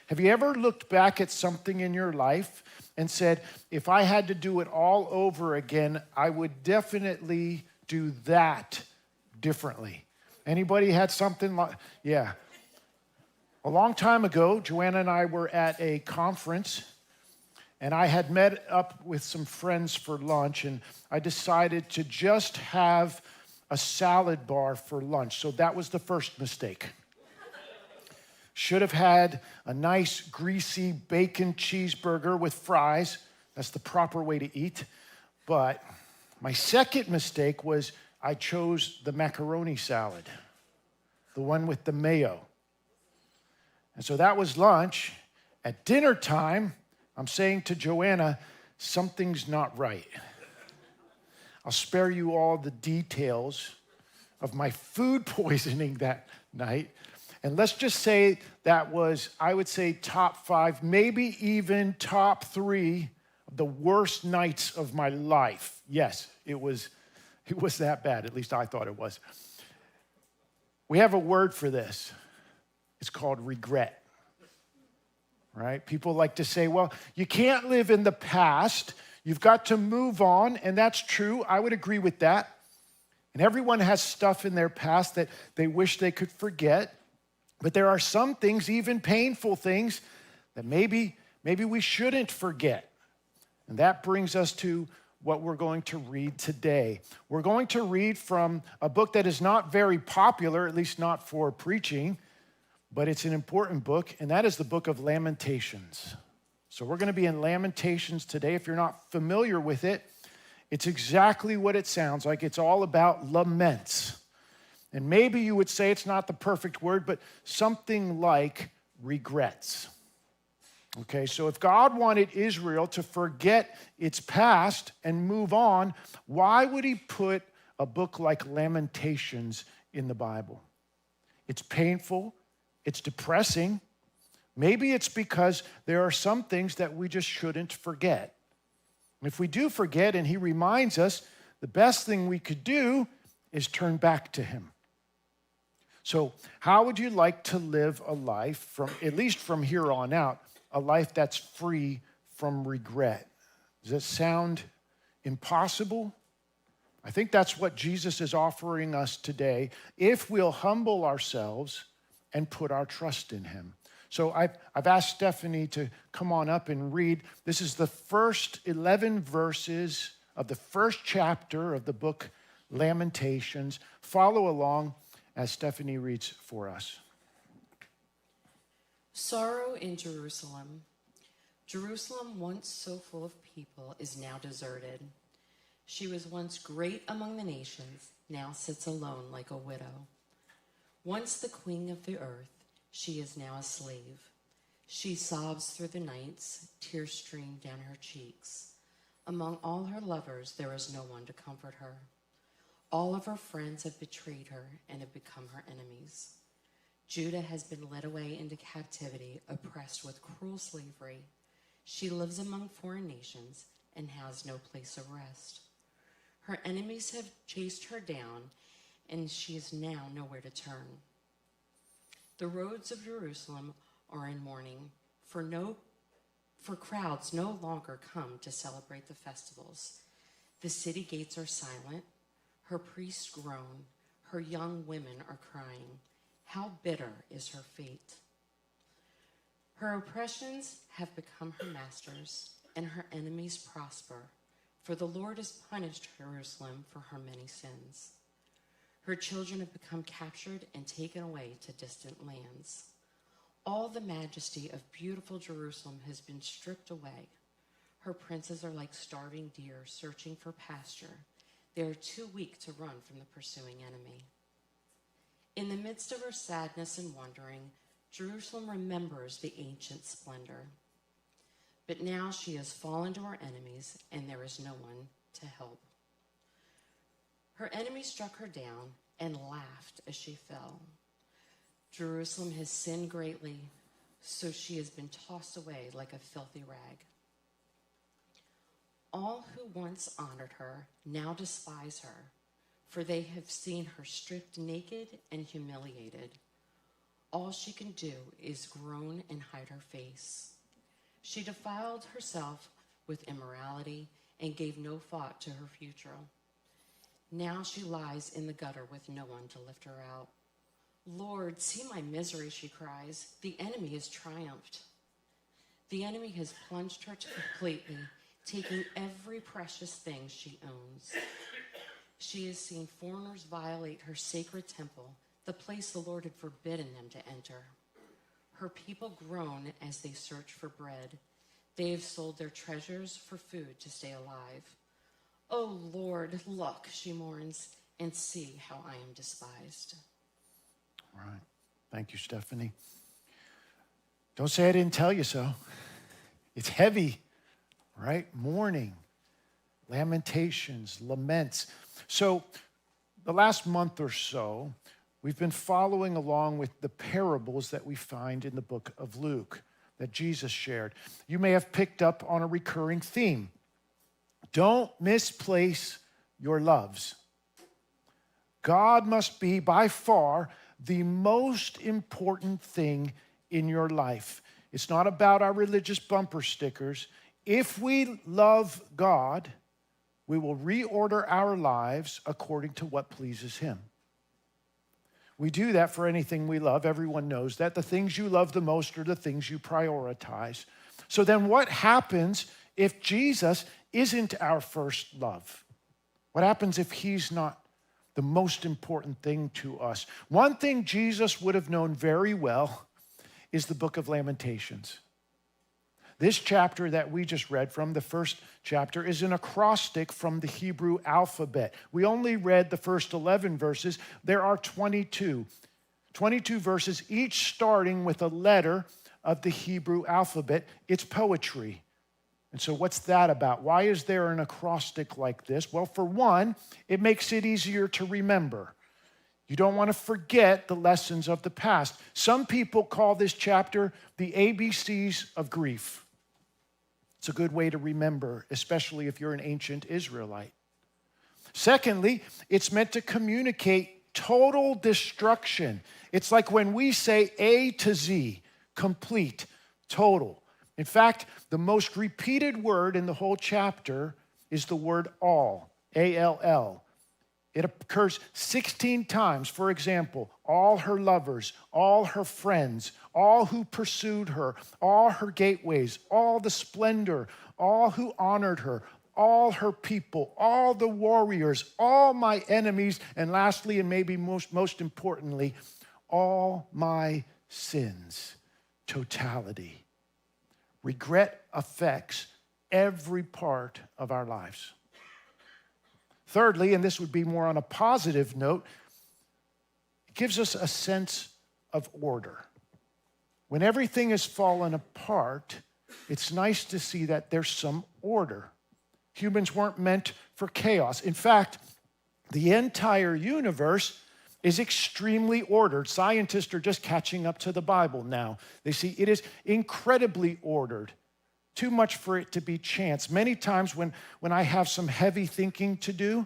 Have you ever looked back at something in your life and said, if I had to do it all over again, I would definitely do that differently? Anybody had something like, yeah. A long time ago, Joanna and I were at a conference, and I had met up with some friends for lunch, and I decided to just have a salad bar for lunch. So that was the first mistake. Should have had a nice, greasy bacon cheeseburger with fries. That's the proper way to eat. But my second mistake was I chose the macaroni salad, the one with the mayo. And so that was lunch. At dinner time, I'm saying to Joanna, something's not right. I'll spare you all the details of my food poisoning that night. And let's just say that was, I would say, top 5, maybe even top 3 of the worst nights of my life. Yes, it was that bad. At least I thought it was. We have a word for this. It's called regret. Right? People like to say, well, you can't live in the past. You've got to move on. And that's true. I would agree with that. And everyone has stuff in their past that they wish they could forget. But there are some things, even painful things, that maybe we shouldn't forget. And that brings us to what we're going to read today. We're going to read from a book that is not very popular, at least not for preaching, but it's an important book, and that is the Book of Lamentations. So we're going to be in Lamentations today. If you're not familiar with it, it's exactly what it sounds like. It's all about laments. And maybe you would say it's not the perfect word, but something like regrets. Okay, so if God wanted Israel to forget its past and move on, why would he put a book like Lamentations in the Bible? It's painful. It's depressing. Maybe it's because there are some things that we just shouldn't forget. If we do forget and he reminds us, the best thing we could do is turn back to him. So how would you like to live a life, from at least from here on out, a life that's free from regret? Does that sound impossible? I think that's what Jesus is offering us today, if we'll humble ourselves and put our trust in him. So I've asked Stephanie to come on up and read. This is the first 11 verses of the first chapter of the book Lamentations. Follow along as Stephanie reads for us. Sorrow in Jerusalem. Jerusalem, once so full of people, is now deserted. She was once great among the nations, now sits alone like a widow. Once the queen of the earth, she is now a slave. She sobs through the nights, tears stream down her cheeks. Among all her lovers, there is no one to comfort her. All of her friends have betrayed her and have become her enemies. Judah has been led away into captivity, oppressed with cruel slavery. She lives among foreign nations and has no place of rest. Her enemies have chased her down, and she is now nowhere to turn. The roads of Jerusalem are in mourning, for crowds no longer come to celebrate the festivals. The city gates are silent. Her priests groan. Her young women are crying. How bitter is her fate. Her oppressions have become her masters, and her enemies prosper, for the Lord has punished Jerusalem for her many sins. Her children have become captured and taken away to distant lands. All the majesty of beautiful Jerusalem has been stripped away. Her princes are like starving deer searching for pasture. They are too weak to run from the pursuing enemy. In the midst of her sadness and wandering, Jerusalem remembers the ancient splendor. But now she has fallen to her enemies, and there is no one to help. Her enemies struck her down and laughed as she fell. Jerusalem has sinned greatly, so she has been tossed away like a filthy rag. All who once honored her now despise her, for they have seen her stripped naked and humiliated. All she can do is groan and hide her face. She defiled herself with immorality and gave no thought to her future. Now she lies in the gutter with no one to lift her out. Lord, see my misery, she cries. The enemy has triumphed. The enemy has plunged her completely, taking every precious thing she owns. She has seen foreigners violate her sacred temple, the place the Lord had forbidden them to enter. Her people groan as they search for bread. They have sold their treasures for food to stay alive. Oh, Lord, look, she mourns, and see how I am despised. All right. Thank you, Stephanie. Don't say I didn't tell you so. It's heavy, right? Mourning, lamentations, laments. So the last month or so, we've been following along with the parables that we find in the book of Luke that Jesus shared. You may have picked up on a recurring theme. Don't misplace your loves. God must be by far the most important thing in your life. It's not about our religious bumper stickers. If we love God, we will reorder our lives according to what pleases Him. We do that for anything we love. Everyone knows that. The things you love the most are the things you prioritize. So then what happens if Jesus isn't our first love? What happens if He's not the most important thing to us? One thing Jesus would have known very well is the Book of Lamentations. This chapter that we just read from, the first chapter, is an acrostic from the Hebrew alphabet. We only read the first 11 verses. There are 22 verses, each starting with a letter of the Hebrew alphabet. It's poetry. And so what's that about? Why is there an acrostic like this? Well, for one, it makes it easier to remember. You don't want to forget the lessons of the past. Some people call this chapter the ABCs of grief. It's a good way to remember, especially if you're an ancient Israelite. Secondly, it's meant to communicate total destruction. It's like when we say A to Z, complete, total. In fact, the most repeated word in the whole chapter is the word all, A-L-L. It occurs 16 times. For example, all her lovers, all her friends, all who pursued her, all her gateways, all the splendor, all who honored her, all her people, all the warriors, all my enemies, and lastly, and maybe most importantly, all my sins. Totality. Regret affects every part of our lives. Thirdly, and this would be more on a positive note, it gives us a sense of order. When everything has fallen apart, it's nice to see that there's some order. Humans weren't meant for chaos. In fact, the entire universe is extremely ordered. Scientists are just catching up to the Bible now. They see it is incredibly ordered. Too much for it to be chance. Many times when I have some heavy thinking to do,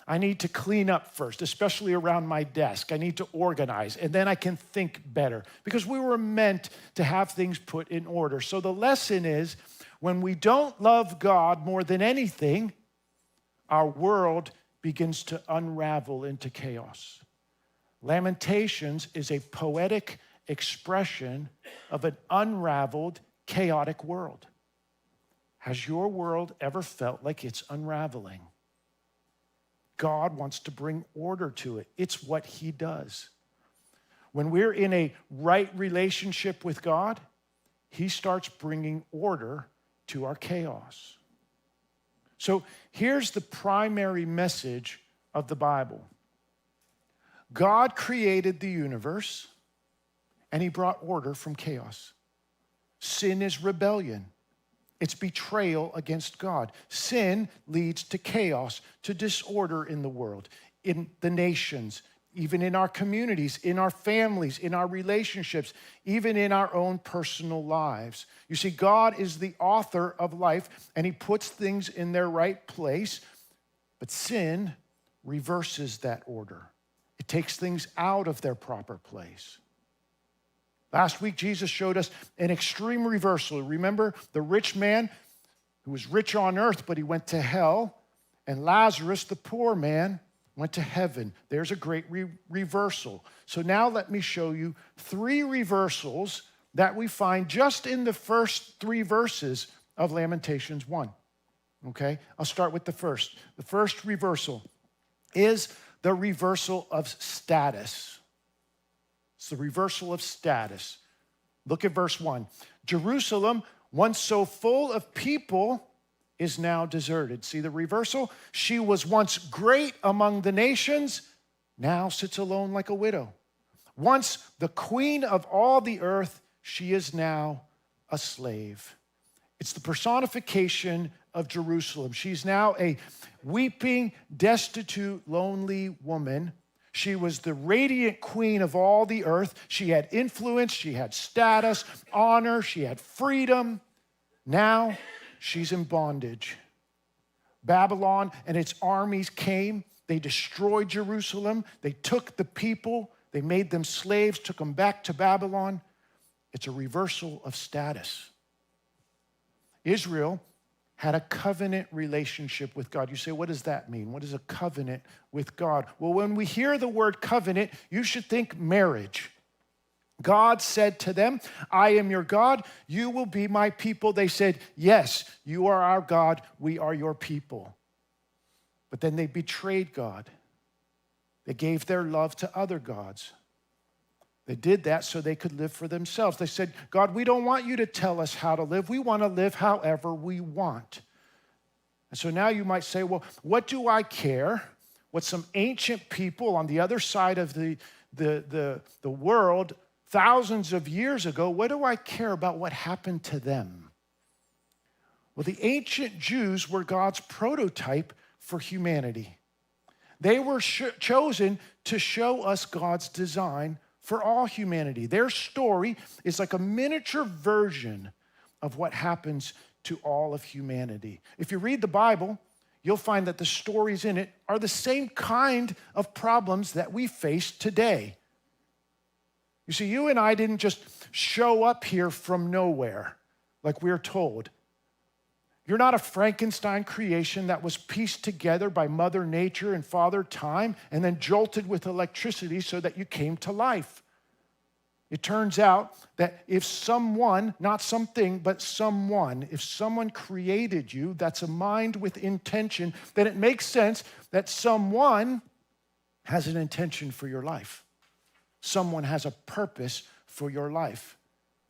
I need to clean up first, especially around my desk. I need to organize, and then I can think better because we were meant to have things put in order. So the lesson is, when we don't love God more than anything, our world begins to unravel into chaos. Lamentations is a poetic expression of an unraveled, chaotic world. Has your world ever felt like it's unraveling? God wants to bring order to it. It's what He does. When we're in a right relationship with God, He starts bringing order to our chaos. So here's the primary message of the Bible. God created the universe, and He brought order from chaos. Sin is rebellion. It's betrayal against God. Sin leads to chaos, to disorder in the world, in the nations, even in our communities, in our families, in our relationships, even in our own personal lives. You see, God is the author of life, and He puts things in their right place, but sin reverses that order. It takes things out of their proper place. Last week, Jesus showed us an extreme reversal. Remember the rich man who was rich on earth, but he went to hell, and Lazarus, the poor man, went to heaven. There's a great reversal. So now let me show you 3 reversals that we find just in the first 3 verses of Lamentations 1. Okay, I'll start with the first. The first reversal is the reversal of status. It's the reversal of status. Look at verse 1. Jerusalem, once so full of people, is now deserted. See the reversal? She was once great among the nations, now sits alone like a widow. Once the queen of all the earth, she is now a slave. It's the personification of Jerusalem. She's now a weeping, destitute, lonely woman. She was the radiant queen of all the earth. She had influence, she had status, honor, she had freedom. Now she's in bondage. Babylon and its armies came. They destroyed Jerusalem. They took the people. They made them slaves, took them back to Babylon. It's a reversal of status. Israel had a covenant relationship with God. You say, what does that mean? What is a covenant with God? Well, when we hear the word covenant, you should think marriage. God said to them, I am your God, you will be my people. They said, yes, you are our God, we are your people. But then they betrayed God. They gave their love to other gods. They did that so they could live for themselves. They said, God, we don't want you to tell us how to live. We want to live however we want. And so now you might say, well, what do I care what some ancient people on the other side of the world thousands of years ago, what do I care about what happened to them? Well, the ancient Jews were God's prototype for humanity. They were chosen to show us God's design for all humanity. Their story is like a miniature version of what happens to all of humanity. If you read the Bible, you'll find that the stories in it are the same kind of problems that we face today. You see, you and I didn't just show up here from nowhere like we're told. You're not a Frankenstein creation that was pieced together by Mother Nature and Father Time and then jolted with electricity so that you came to life. It turns out that if someone, not something, but someone, if someone created you, that's a mind with intention, then it makes sense that someone has an intention for your life. Someone has a purpose for your life.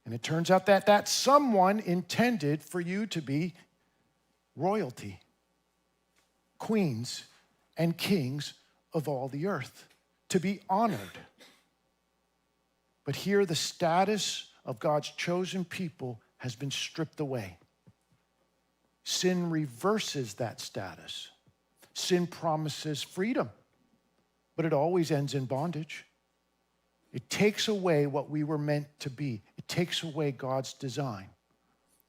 And it turns out that that someone intended for you to be royalty, queens and kings of all the earth, to be honored. But here the status of God's chosen people has been stripped away. Sin reverses that status. Sin promises freedom, but it always ends in bondage. It takes away what we were meant to be. It takes away God's design.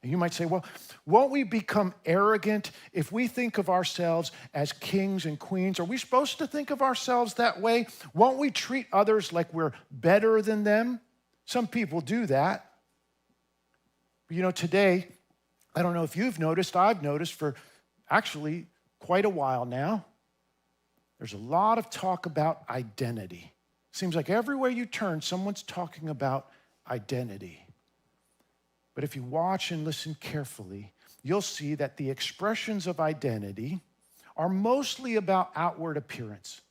And you might say, well, won't we become arrogant if we think of ourselves as kings and queens? Are we supposed to think of ourselves that way? Won't we treat others like we're better than them? Some people do that. But you know, today, I don't know if you've noticed, I've noticed for actually quite a while now, there's a lot of talk about identity. Seems like everywhere you turn, someone's talking about identity. But if you watch and listen carefully, you'll see that the expressions of identity are mostly about outward appearance.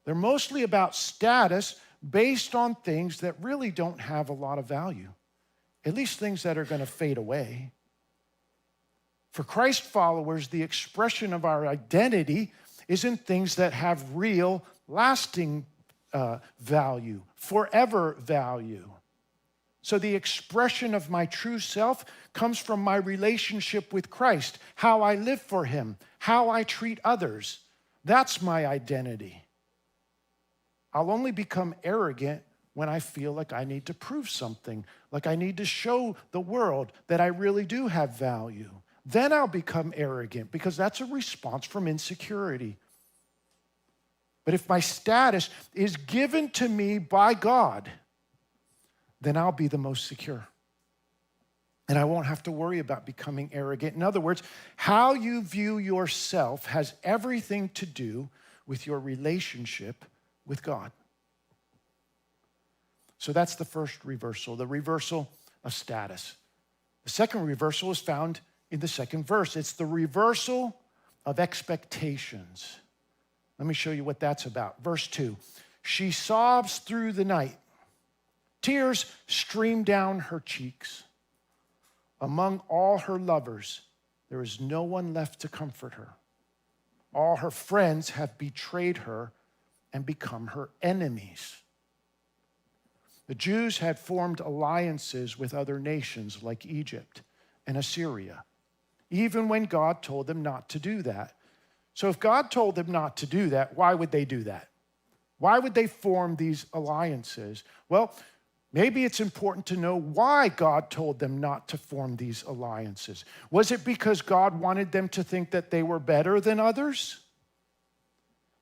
They're mostly about status based on things that really don't have a lot of value, at least things that are going to fade away. For Christ followers, the expression of our identity isn't things that have real, lasting value, forever value. So the expression of my true self comes from my relationship with Christ, how I live for him, how I treat others. That's my identity. I'll only become arrogant when I feel like I need to prove something, like I need to show the world that I really do have value. Then I'll become arrogant because that's a response from insecurity. But if my status is given to me by God, then I'll be the most secure. And I won't have to worry about becoming arrogant. In other words, how you view yourself has everything to do with your relationship with God. So that's the first reversal, the reversal of status. The second reversal is found in the second verse. It's the reversal of expectations. Let me show you what that's about. Verse 2, she sobs through the night. Tears stream down her cheeks. Among all her lovers, there is no one left to comfort her. All her friends have betrayed her and become her enemies. The Jews had formed alliances with other nations like Egypt and Assyria, even when God told them not to do that. So if God told them not to do that, why would they do that? Why would they form these alliances? Well, maybe it's important to know why God told them not to form these alliances. Was it because God wanted them to think that they were better than others?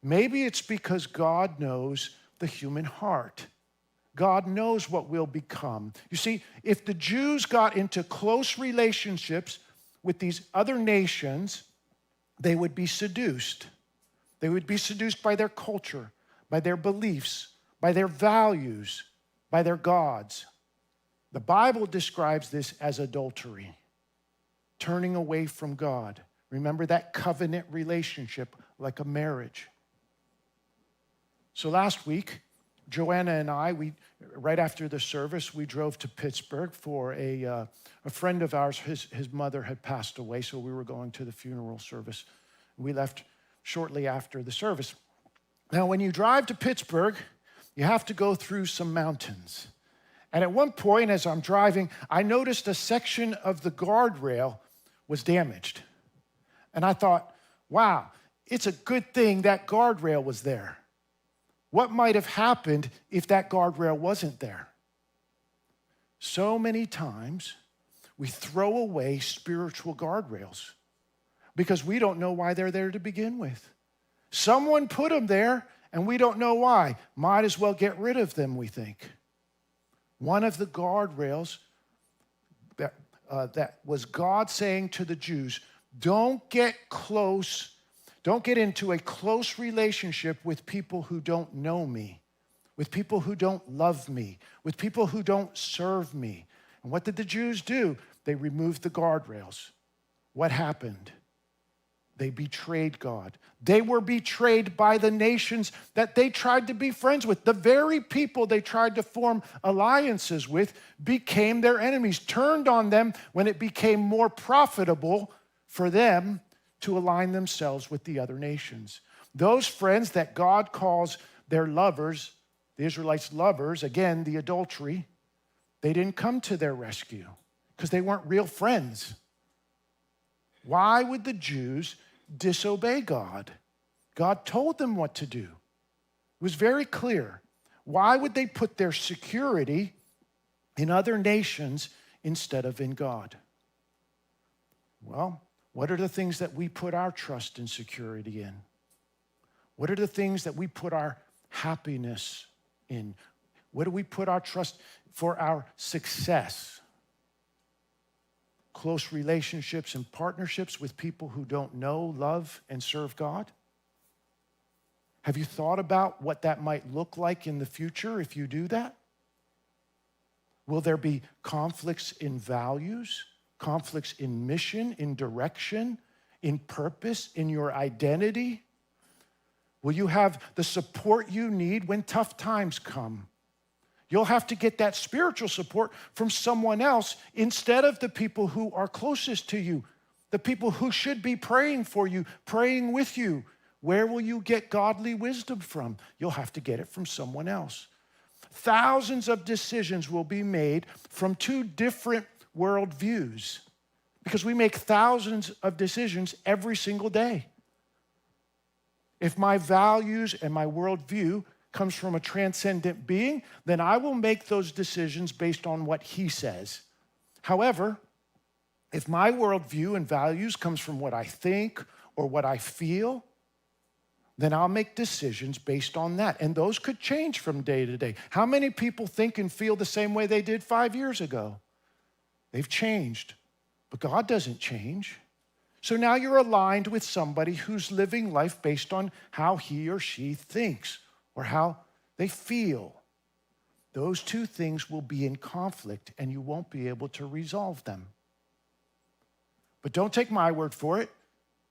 Maybe it's because God knows the human heart. God knows what we'll become. You see, if the Jews got into close relationships with these other nations, they would be seduced. They would be seduced by their culture, by their beliefs, by their values, by their gods. The Bible describes this as adultery, turning away from God. Remember that covenant relationship, like a marriage. So last week, Joanna and I, right after the service, we drove to Pittsburgh for a friend of ours. His mother had passed away, so we were going to the funeral service. We left shortly after the service. Now, when you drive to Pittsburgh, you have to go through some mountains. And at one point, as I'm driving, I noticed a section of the guardrail was damaged. And I thought, wow, it's a good thing that guardrail was there. What might have happened if that guardrail wasn't there? So many times, we throw away spiritual guardrails because we don't know why they're there to begin with. Someone put them there, and we don't know why. Might as well get rid of them, we think. One of the guardrails that was God saying to the Jews, don't get close, don't get into a close relationship with people who don't know me, with people who don't love me, with people who don't serve me. And what did the Jews do? They removed the guardrails. What happened? They betrayed God. They were betrayed by the nations that they tried to be friends with. The very people they tried to form alliances with became their enemies, turned on them when it became more profitable for them to align themselves with the other nations. Those friends that God calls their lovers, the Israelites' lovers, again, the adultery, they didn't come to their rescue because they weren't real friends. Why would the Jews disobey God? God told them what to do. It was very clear. Why would they put their security in other nations instead of in God? Well, what are the things that we put our trust and security in? What are the things that we put our happiness in? What do we put our trust for our success? Close relationships and partnerships with people who don't know, love, and serve God? Have you thought about what that might look like in the future if you do that? Will there be conflicts in values, conflicts in mission, in direction, in purpose, in your identity? Will you have the support you need when tough times come? You'll have to get that spiritual support from someone else instead of the people who are closest to you, the people who should be praying for you, praying with you. Where will you get godly wisdom from? You'll have to get it from someone else. Thousands of decisions will be made from two different worldviews because we make thousands of decisions every single day. If my values and my worldview comes from a transcendent being, then I will make those decisions based on what he says. However, if my worldview and values comes from what I think or what I feel, then I'll make decisions based on that. And those could change from day to day. How many people think and feel the same way they did 5 years ago? They've changed, but God doesn't change. So now you're aligned with somebody who's living life based on how he or she thinks or how they feel. Those two things will be in conflict and you won't be able to resolve them. But don't take my word for it.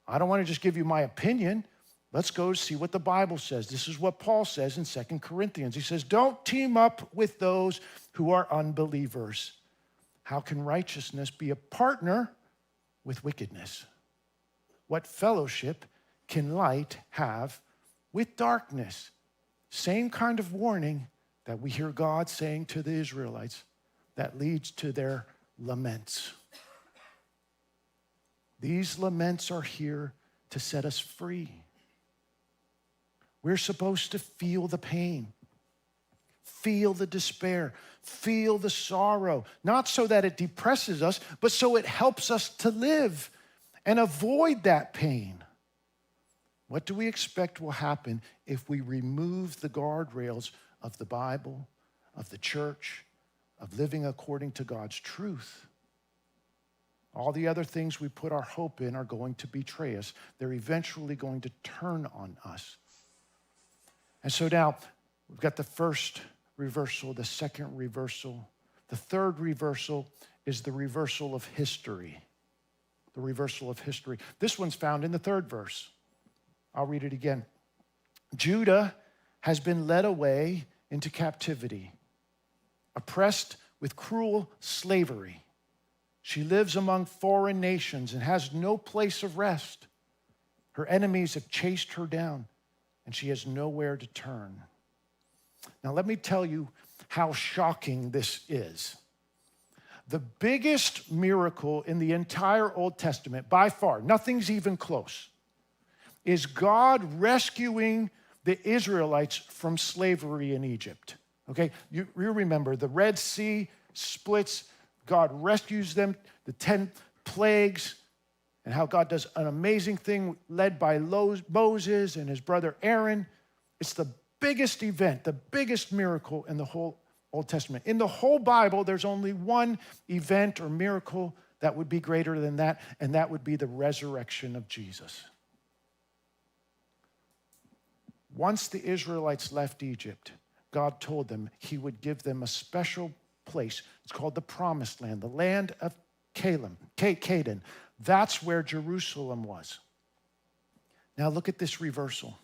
I don't want to just give you my opinion. Let's go see what the Bible says. This is what Paul says in 2 Corinthians. He says, don't team up with those who are unbelievers. How can righteousness be a partner with wickedness? What fellowship can light have with darkness? Same kind of warning that we hear God saying to the Israelites that leads to their laments. These laments are here to set us free. We're supposed to feel the pain, feel the despair, feel the sorrow, not so that it depresses us, but so it helps us to live and avoid that pain. What do we expect will happen if we remove the guardrails of the Bible, of the church, of living according to God's truth? All the other things we put our hope in are going to betray us. They're eventually going to turn on us. And so now we've got the first reversal, the second reversal. The third reversal is the reversal of history. The reversal of history. This one's found in the third verse. I'll read it again. Judah has been led away into captivity, oppressed with cruel slavery. She lives among foreign nations and has no place of rest. Her enemies have chased her down, and she has nowhere to turn. Now, let me tell you how shocking this is. The biggest miracle in the entire Old Testament, by far, nothing's even close, is God rescuing the Israelites from slavery in Egypt. Okay, you remember the Red Sea splits, God rescues them, the 10 plagues, and how God does an amazing thing led by Moses and his brother Aaron. It's the biggest event, the biggest miracle in the whole Old Testament. In the whole Bible, there's only one event or miracle that would be greater than that, and that would be the resurrection of Jesus. Once the Israelites left Egypt, God told them he would give them a special place. It's called the Promised Land, the land of Canaan. That's where Jerusalem was. Now look at this reversal.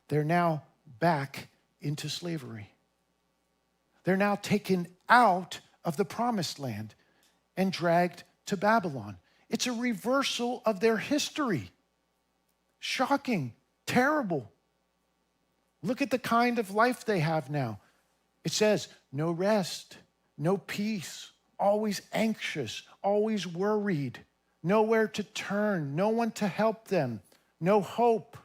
They're now back into slavery. They're now taken out of the Promised Land and dragged to Babylon. It's a reversal of their history. Shocking, terrible. Look at the kind of life they have now. It says, no rest, no peace, always anxious, always worried, nowhere to turn, no one to help them, no hope.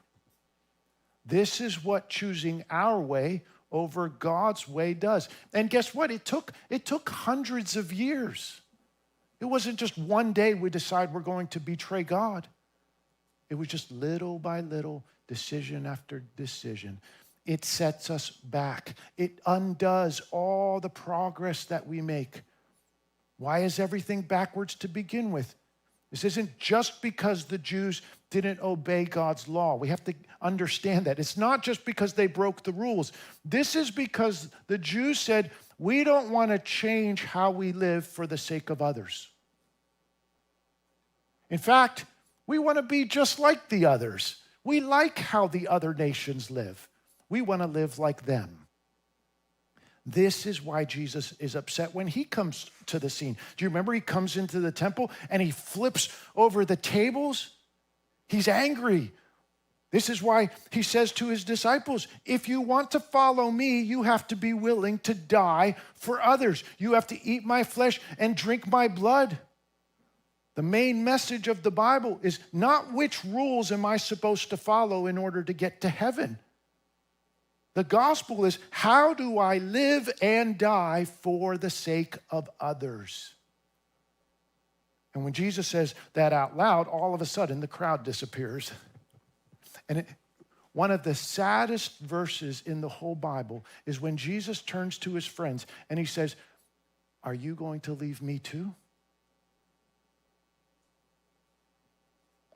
This is what choosing our way over God's way does. And guess what? It took hundreds of years. It wasn't just one day we decide we're going to betray God. It was just little by little, decision after decision. It sets us back. It undoes all the progress that we make. Why is everything backwards to begin with? This isn't just because the Jews didn't obey God's law. We have to understand that. It's not just because they broke the rules. This is because the Jews said, we don't want to change how we live for the sake of others. In fact, we want to be just like the others. We like how the other nations live. We want to live like them. This is why Jesus is upset when he comes to the scene. Do you remember he comes into the temple and he flips over the tables? He's angry. This is why he says to his disciples, if you want to follow me, you have to be willing to die for others. You have to eat my flesh and drink my blood. The main message of the Bible is not which rules am I supposed to follow in order to get to heaven. The gospel is, how do I live and die for the sake of others? And when Jesus says that out loud, all of a sudden the crowd disappears. And One of the saddest verses in the whole Bible is when Jesus turns to his friends and he says, are you going to leave me too?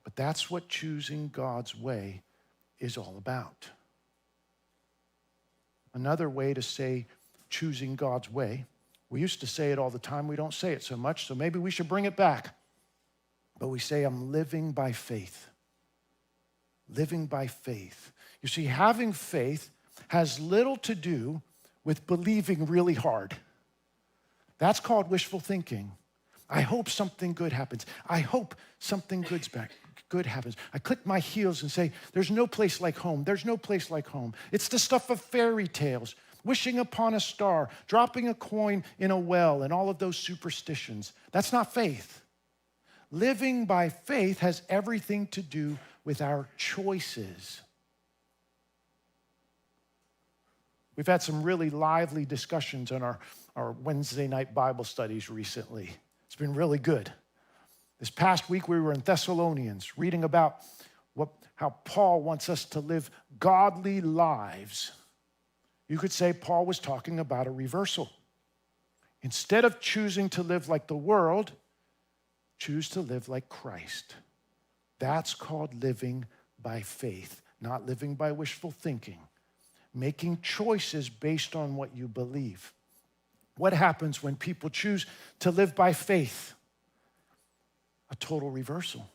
But that's what choosing God's way is all about. Another way to say choosing God's way, we used to say it all the time. We don't say it so much, so maybe we should bring it back. But we say, I'm living by faith. Living by faith. You see, having faith has little to do with believing really hard. That's called wishful thinking. I hope something good happens. I hope something good happens. I click my heels and say, there's no place like home. There's no place like home. It's the stuff of fairy tales, wishing upon a star, dropping a coin in a well, and all of those superstitions. That's not faith. Living by faith has everything to do with our choices. We've had some really lively discussions on our Wednesday night Bible studies recently. It's been really good. This past week we were in Thessalonians reading about how Paul wants us to live godly lives. You could say Paul was talking about a reversal. Instead of choosing to live like the world, choose to live like Christ. That's called living by faith, not living by wishful thinking. Making choices based on what you believe. What happens when people choose to live by faith? A total reversal.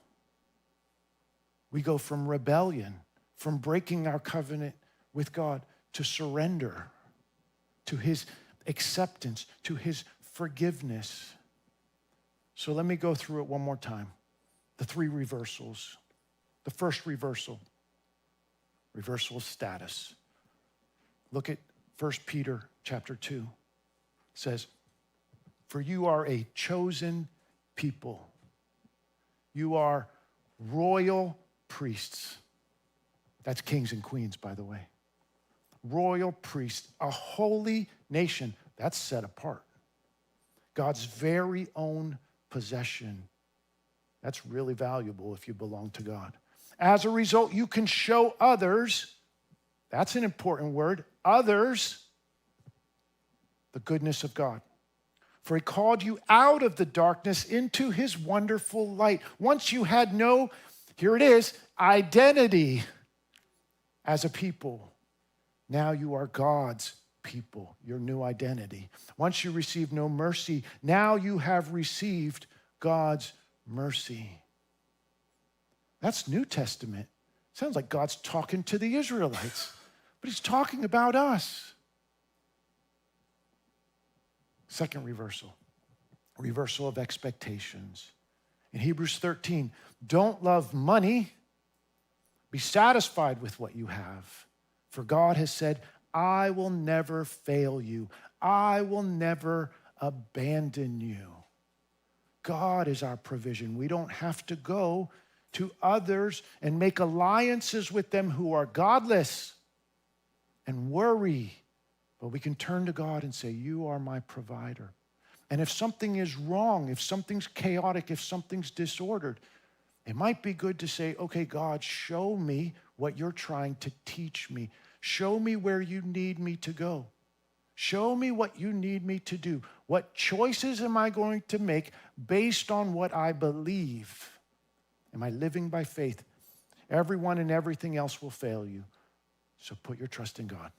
We go from rebellion, from breaking our covenant with God, to surrender, to his acceptance, to his forgiveness. So let me go through it one more time. The three reversals. The first reversal of status. Look at 1 Peter chapter 2. It says, for you are a chosen people. You are royal priests. That's kings and queens, by the way. Royal priests, a holy nation. That's set apart. God's very own possession. That's really valuable if you belong to God. As a result, you can show others, that's an important word, others, the goodness of God. For he called you out of the darkness into his wonderful light. Once you had no, here it is, identity as a people. Now you are God's people, your new identity. Once you received no mercy, now you have received God's mercy. That's New Testament. Sounds like God's talking to the Israelites, but he's talking about us. Second reversal of expectations. In Hebrews 13, don't love money. Be satisfied with what you have. For God has said, I will never fail you. I will never abandon you. God is our provision. We don't have to go to others and make alliances with them who are godless and worry. But we can turn to God and say, you are my provider. And if something is wrong, if something's chaotic, if something's disordered, it might be good to say, okay, God, show me what you're trying to teach me. Show me where you need me to go. Show me what you need me to do. What choices am I going to make based on what I believe? Am I living by faith? Everyone and everything else will fail you. So put your trust in God.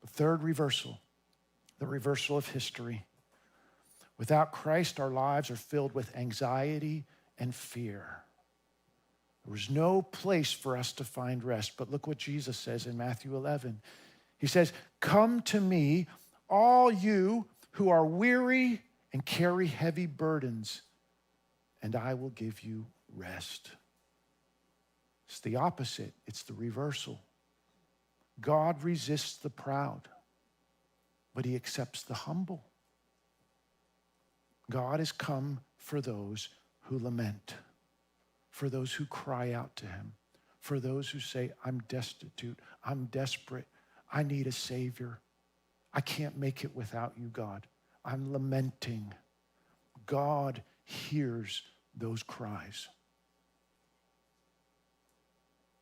The third reversal, the reversal of history. Without Christ, our lives are filled with anxiety and fear. There was no place for us to find rest. But look what Jesus says in Matthew 11. He says, come to me, all you who are weary and carry heavy burdens, and I will give you rest. It's the opposite. It's the reversal. God resists the proud, but he accepts the humble. God has come for those who lament, for those who cry out to him, for those who say, I'm destitute, I'm desperate, I need a Savior. I can't make it without you, God. I'm lamenting. God hears those cries.